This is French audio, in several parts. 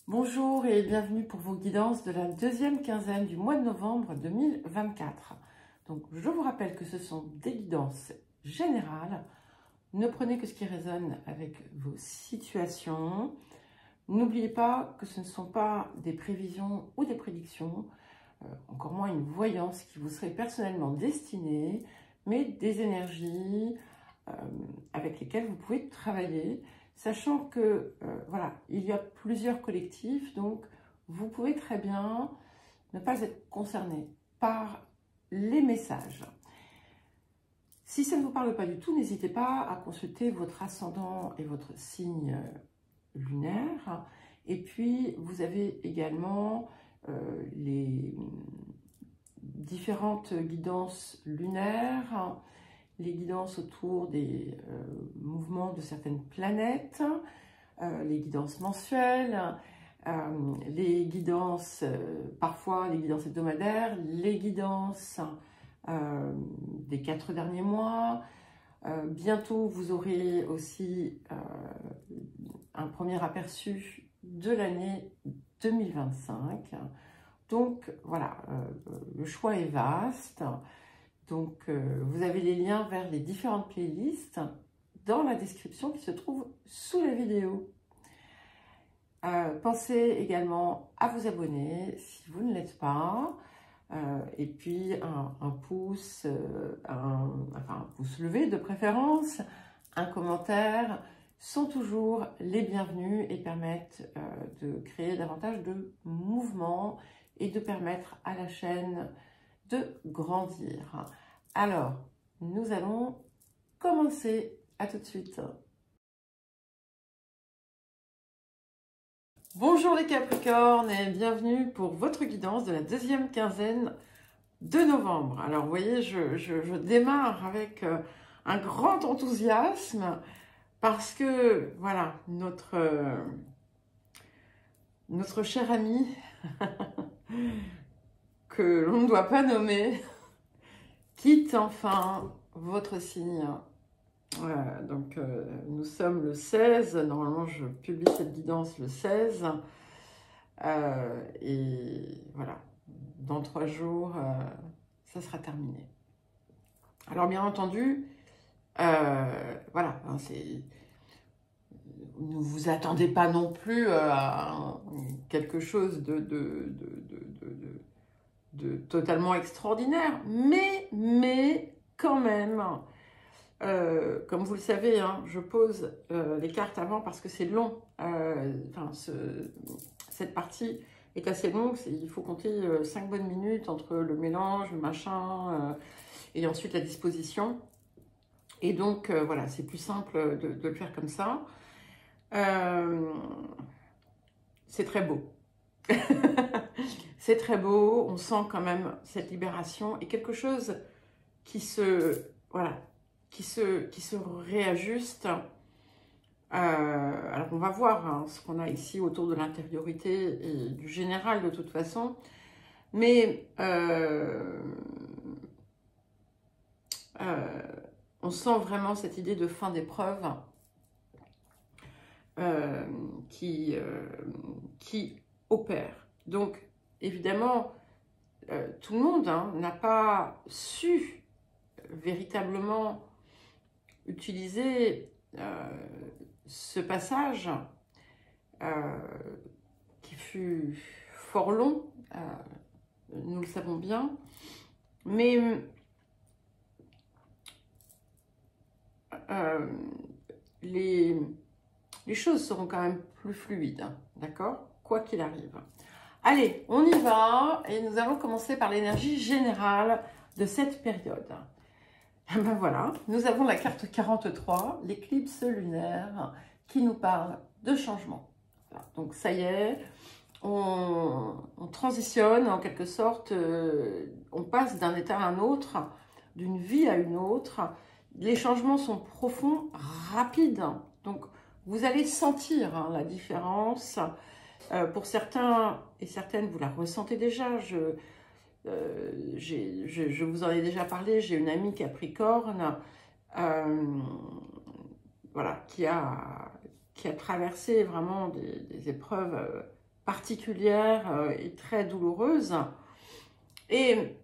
Bonjour et bienvenue pour vos guidances de la deuxième quinzaine du mois de novembre 2024. Donc, je vous rappelle que ce sont des guidances générales. Ne prenez que ce qui résonne avec vos situations. N'oubliez pas que ce ne sont pas des prévisions ou des prédictions, encore moins une voyance qui vous serait personnellement destinée, mais des énergies avec lesquelles vous pouvez travailler. Sachant que, voilà, il y a plusieurs collectifs, donc vous pouvez très bien ne pas être concerné par les messages. Si ça ne vous parle pas du tout, n'hésitez pas à consulter votre ascendant et votre signe lunaire. Et puis, vous avez également les différentes guidances lunaires, les guidances autour des mouvements de certaines planètes, les guidances mensuelles, les guidances, parfois les guidances hebdomadaires, les guidances des 4 derniers mois. Bientôt, vous aurez aussi un premier aperçu de l'année 2025. Donc, voilà, le choix est vaste. Donc, vous avez les liens vers les différentes playlists dans la description qui se trouve sous la vidéo. Pensez également à vous abonner si vous ne l'êtes pas. Et puis, un pouce, un pouce levé de préférence, un commentaire sont toujours les bienvenus et permettent de créer davantage de mouvement et de permettre à la chaîne de grandir. Alors, nous allons commencer. À tout de suite. Bonjour les Capricornes et bienvenue pour votre guidance de la deuxième quinzaine de novembre. Alors, vous voyez, je démarre avec un grand enthousiasme parce que, voilà, notre cher ami que l'on ne doit pas nommer quitte enfin votre signe. Donc, nous sommes le 16. Normalement, je publie cette guidance le 16. Et voilà, dans 3 jours, ça sera terminé. Alors, bien entendu, voilà, ne vous attendez pas non plus à quelque chose de totalement extraordinaire, mais quand même, comme vous le savez, hein, je pose les cartes avant parce que c'est long. Cette partie est assez longue. Il faut compter 5 bonnes minutes entre le mélange, le machin, et ensuite la disposition. Et donc, voilà, c'est plus simple de le faire comme ça. C'est très beau. C'est très beau, on sent quand même cette libération et quelque chose qui se, voilà, qui se réajuste. Alors on va voir hein, ce qu'on a ici autour de l'intériorité et du général de toute façon, mais on sent vraiment cette idée de fin d'épreuve qui opère. Donc évidemment, tout le monde hein, n'a pas su véritablement utiliser ce passage qui fut fort long, nous le savons bien, mais les choses seront quand même plus fluides, d'accord? Quoi qu'il arrive. Allez, on y va et nous allons commencer par l'énergie générale de cette période. Ben voilà, nous avons la carte 43, l'éclipse lunaire, qui nous parle de changement. Voilà, donc ça y est, on transitionne en quelque sorte, on passe d'un état à un autre, d'une vie à une autre. Les changements sont profonds, rapides, donc vous allez sentir hein, la différence. Pour certains et certaines, vous la ressentez déjà. Je vous en ai déjà parlé, j'ai une amie Capricorne voilà, qui a traversé vraiment des épreuves particulière et très douloureuse. Et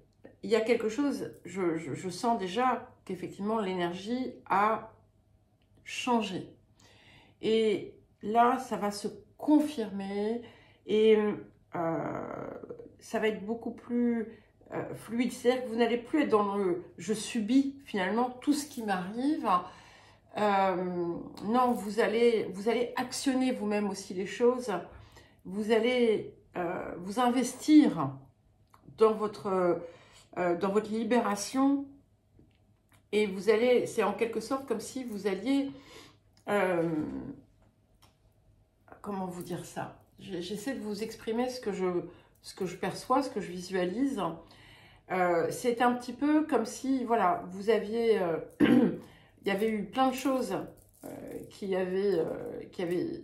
il y a quelque chose, je sens déjà qu'effectivement l'énergie a changé. Et là, ça va se confirmer et ça va être beaucoup plus fluide. C'est-à-dire que vous n'allez plus être dans le « je subis » finalement tout ce qui m'arrive. Non, vous allez actionner vous-même aussi les choses. Vous allez vous investir dans votre libération. Et vous allez, c'est en quelque sorte comme si vous alliez... comment vous dire ça? J'essaie de vous exprimer ce que je perçois, ce que je visualise. C'est un petit peu comme si, voilà, vous aviez... il y avait eu plein de choses qui avaient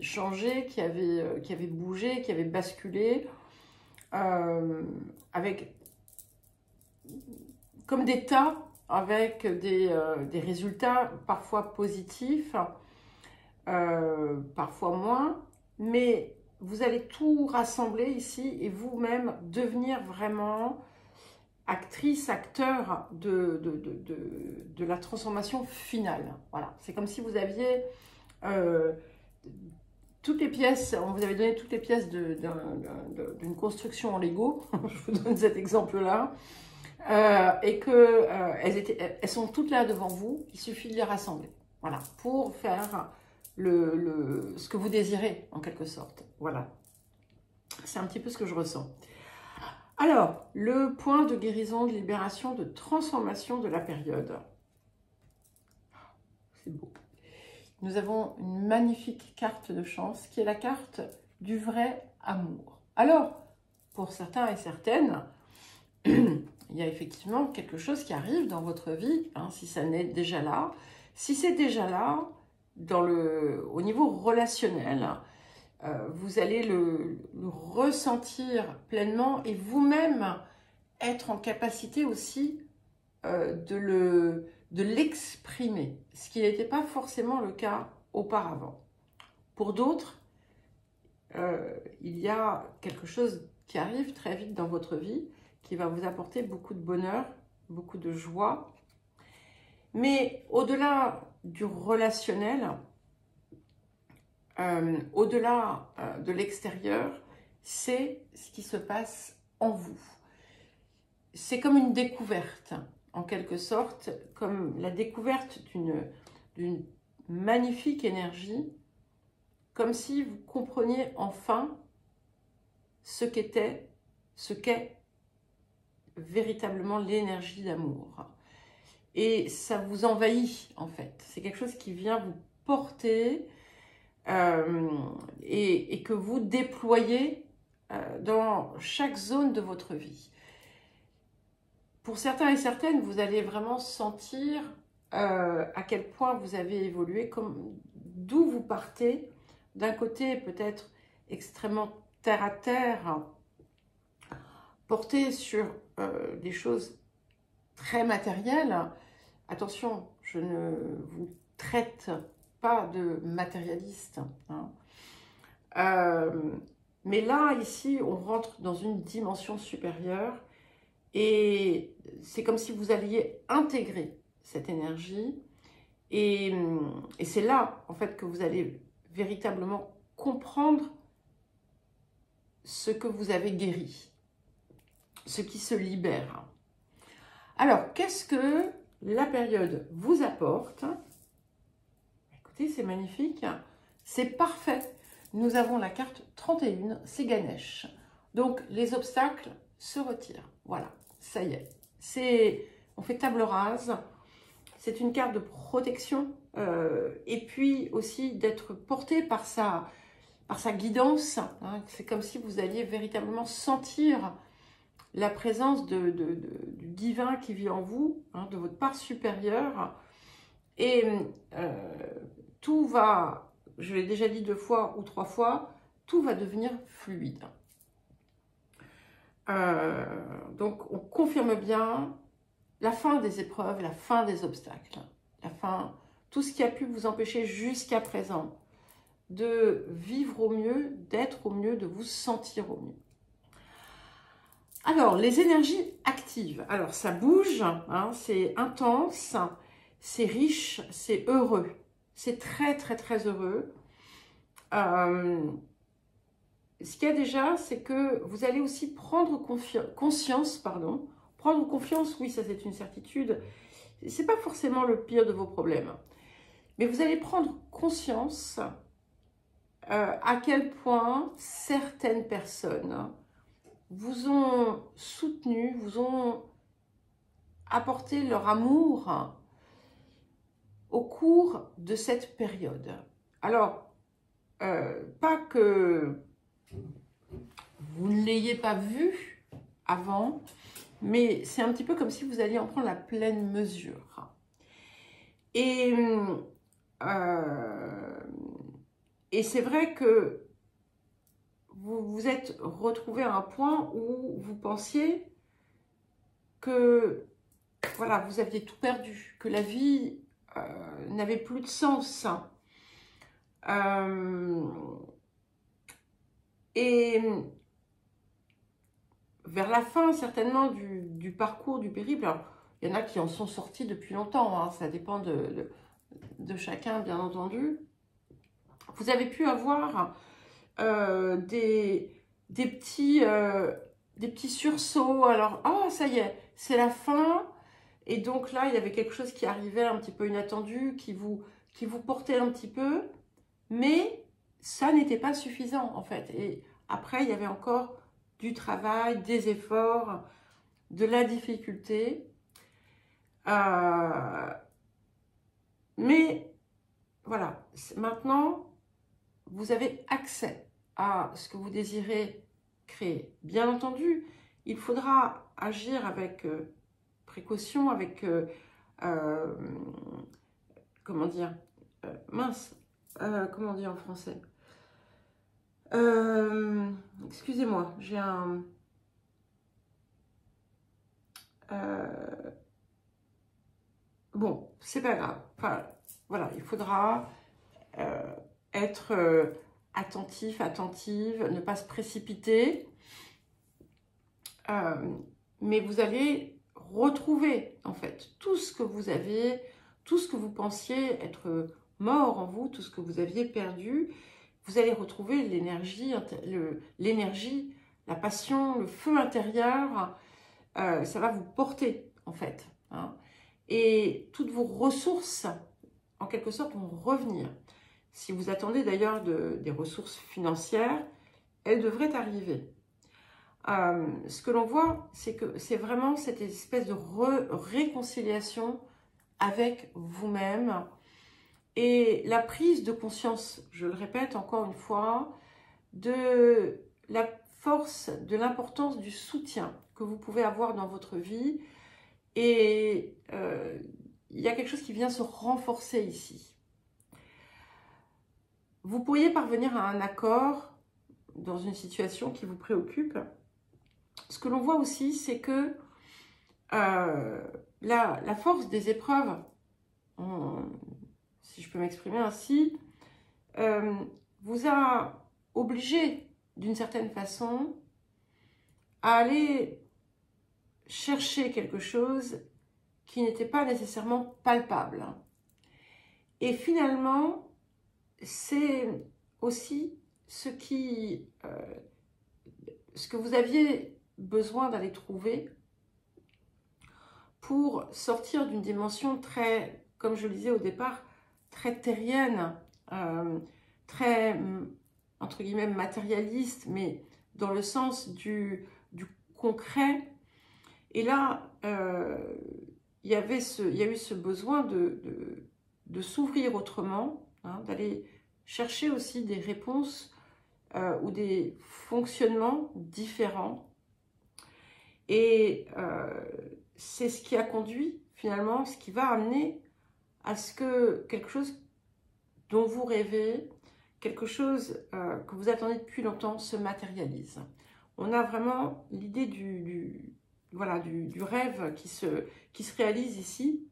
changé, qui avaient bougé, qui avaient basculé, avec comme des tas, avec des résultats parfois positifs, parfois moins, mais vous allez tout rassembler ici et vous-même devenir vraiment actrice, acteur de la transformation finale. Voilà, c'est comme si vous aviez toutes les pièces, on vous avait donné toutes les pièces d'une construction en Lego, je vous donne cet exemple-là, et que elles sont toutes là devant vous, il suffit de les rassembler, voilà, pour faire ce que vous désirez, en quelque sorte. Voilà, c'est un petit peu ce que je ressens. Alors, le point de guérison, de libération, de transformation de la période. C'est beau. Nous avons une magnifique carte de chance qui est la carte du vrai amour. Alors, pour certains et certaines, il y a effectivement quelque chose qui arrive dans votre vie, hein, si ça n'est déjà là. Si c'est déjà là, au niveau relationnel, vous allez le ressentir pleinement et vous-même être en capacité aussi de l'exprimer, ce qui n'était pas forcément le cas auparavant. Pour d'autres, il y a quelque chose qui arrive très vite dans votre vie, qui va vous apporter beaucoup de bonheur, beaucoup de joie. Mais au-delà du relationnel, au-delà de l'extérieur, c'est ce qui se passe en vous. C'est comme une découverte, en quelque sorte, comme la découverte d'une magnifique énergie, comme si vous compreniez enfin ce qu'est véritablement l'énergie d'amour. Et ça vous envahit, en fait. C'est quelque chose qui vient vous porter et que vous déployez dans chaque zone de votre vie. Pour certains et certaines, vous allez vraiment sentir à quel point vous avez évolué, d'où vous partez, d'un côté peut-être extrêmement terre à terre, porté sur des choses très matérielles. Attention, je ne vous traite pas de matérialiste, hein. Mais là, ici, on rentre dans une dimension supérieure et c'est comme si vous alliez intégrer cette énergie et c'est là, en fait, que vous allez véritablement comprendre ce que vous avez guéri, ce qui se libère. Alors, qu'est-ce que la période vous apporte? Écoutez, c'est magnifique, c'est parfait. Nous avons la carte 31, c'est Ganesh. Donc, les obstacles se retirent. Voilà, ça y est. On fait table rase. C'est une carte de protection et puis aussi d'être porté par sa guidance. Hein. C'est comme si vous alliez véritablement sentir la présence du divin qui vit en vous, hein, de votre part supérieure. Et tout va, je l'ai déjà dit 2 fois ou 3 fois, tout va devenir fluide. Donc, on confirme bien la fin des épreuves, la fin des obstacles, la fin, tout ce qui a pu vous empêcher jusqu'à présent de vivre au mieux, d'être au mieux, de vous sentir au mieux. Alors, les énergies actives. Alors, ça bouge, hein, c'est intense, c'est riche, c'est heureux. C'est très, très, très heureux. Ce qu'il y a déjà, c'est que vous allez aussi prendre conscience, pardon. Prendre confiance, oui, ça c'est une certitude. C'est pas forcément le pire de vos problèmes. Mais vous allez prendre conscience à quel point certaines personnes vous ont soutenu, vous ont apporté leur amour au cours de cette période. Alors, pas que vous ne l'ayez pas vu avant, mais c'est un petit peu comme si vous alliez en prendre la pleine mesure. Et c'est vrai que vous vous êtes retrouvé à un point où vous pensiez que voilà, vous aviez tout perdu, que la vie n'avait plus de sens. Et vers la fin, certainement, du parcours, du périple, alors, il y en a qui en sont sortis depuis longtemps, hein, ça dépend de chacun, bien entendu. Vous avez pu avoir des petits sursauts. Alors, oh, ça y est, c'est la fin. Et donc là, il y avait quelque chose qui arrivait un petit peu inattendu, qui vous portait un petit peu. Mais ça n'était pas suffisant, en fait. Et après, il y avait encore du travail, des efforts, de la difficulté. Mais voilà, maintenant, vous avez accès à ce que vous désirez créer. Bien entendu, il faudra agir avec précaution, avec, comment dire, mince, comment on dit en français, excusez-moi, j'ai un... bon, c'est pas grave. Enfin, voilà, il faudra être attentif, attentive, ne pas se précipiter. Mais vous allez retrouver, en fait, tout ce que vous avez, tout ce que vous pensiez être mort en vous, tout ce que vous aviez perdu. Vous allez retrouver l'énergie, la passion, le feu intérieur. Ça va vous porter, en fait. Hein. Et toutes vos ressources, en quelque sorte, vont revenir. Si vous attendez d'ailleurs des ressources financières, elles devraient arriver. Ce que l'on voit, c'est que c'est vraiment cette espèce de réconciliation avec vous-même et la prise de conscience, je le répète encore une fois, de la force, de l'importance du soutien que vous pouvez avoir dans votre vie. Et il y a quelque chose qui vient se renforcer ici. Vous pourriez parvenir à un accord dans une situation qui vous préoccupe. Ce que l'on voit aussi, c'est que la force des épreuves, si je peux m'exprimer ainsi, vous a obligé d'une certaine façon à aller chercher quelque chose qui n'était pas nécessairement palpable. Et finalement, c'est aussi ce que vous aviez besoin d'aller trouver pour sortir d'une dimension très, comme je le disais au départ, très terrienne, très, entre guillemets, matérialiste, mais dans le sens du concret. Et là, il y a eu ce besoin de s'ouvrir autrement, hein, d'aller chercher aussi des réponses ou des fonctionnements différents. Et c'est ce qui a conduit, finalement, ce qui va amener à ce que quelque chose dont vous rêvez, quelque chose que vous attendez depuis longtemps se matérialise. On a vraiment l'idée du rêve qui se réalise ici.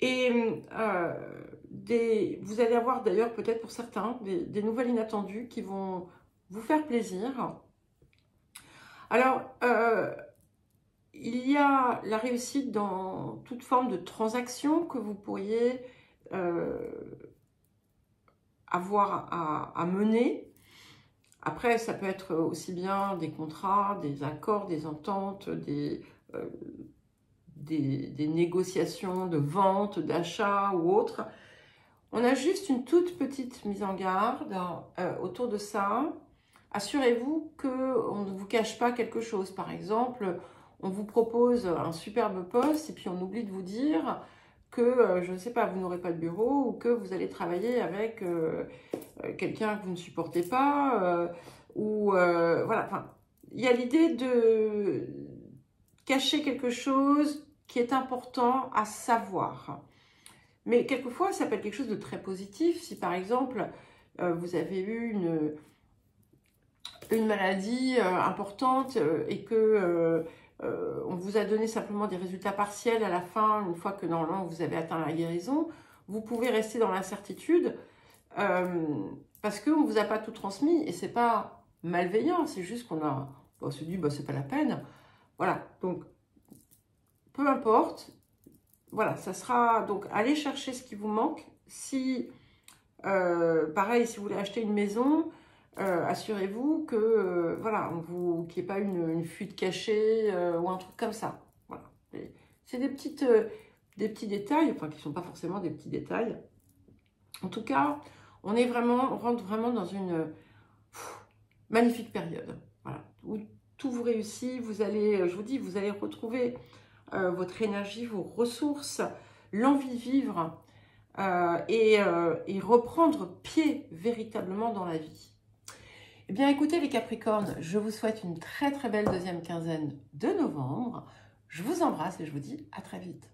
Et vous allez avoir d'ailleurs peut-être pour certains des nouvelles inattendues qui vont vous faire plaisir. Alors, il y a la réussite dans toute forme de transaction que vous pourriez avoir à mener. Après, ça peut être aussi bien des contrats, des accords, des ententes, des négociations de vente, d'achat ou autre. On a juste une toute petite mise en garde autour de ça. Assurez-vous qu'on ne vous cache pas quelque chose. Par exemple, on vous propose un superbe poste et puis on oublie de vous dire que, je ne sais pas, vous n'aurez pas de bureau ou que vous allez travailler avec quelqu'un que vous ne supportez pas. Voilà, enfin, il y a l'idée de cacher quelque chose qui est important à savoir. Mais quelquefois, ça peut être quelque chose de très positif. Si par exemple, vous avez eu une maladie importante et que on vous a donné simplement des résultats partiels à la fin, une fois que normalement vous avez atteint la guérison, vous pouvez rester dans l'incertitude parce qu'on ne vous a pas tout transmis et c'est pas malveillant, c'est juste on se dit, bah, c'est pas la peine. Voilà, donc peu importe. Voilà, ça sera donc aller chercher ce qui vous manque. Si, pareil, si vous voulez acheter une maison, assurez-vous que voilà, qu'il n'y ait pas une fuite cachée ou un truc comme ça. Voilà. C'est des petits détails, enfin qui ne sont pas forcément des petits détails. En tout cas, on rentre vraiment dans une magnifique période. Voilà, où tout vous réussit. Vous allez, je vous dis, vous allez retrouver votre énergie, vos ressources, l'envie de vivre et reprendre pied véritablement dans la vie. Eh bien, écoutez les Capricornes, je vous souhaite une très très belle deuxième quinzaine de novembre. Je vous embrasse et je vous dis à très vite.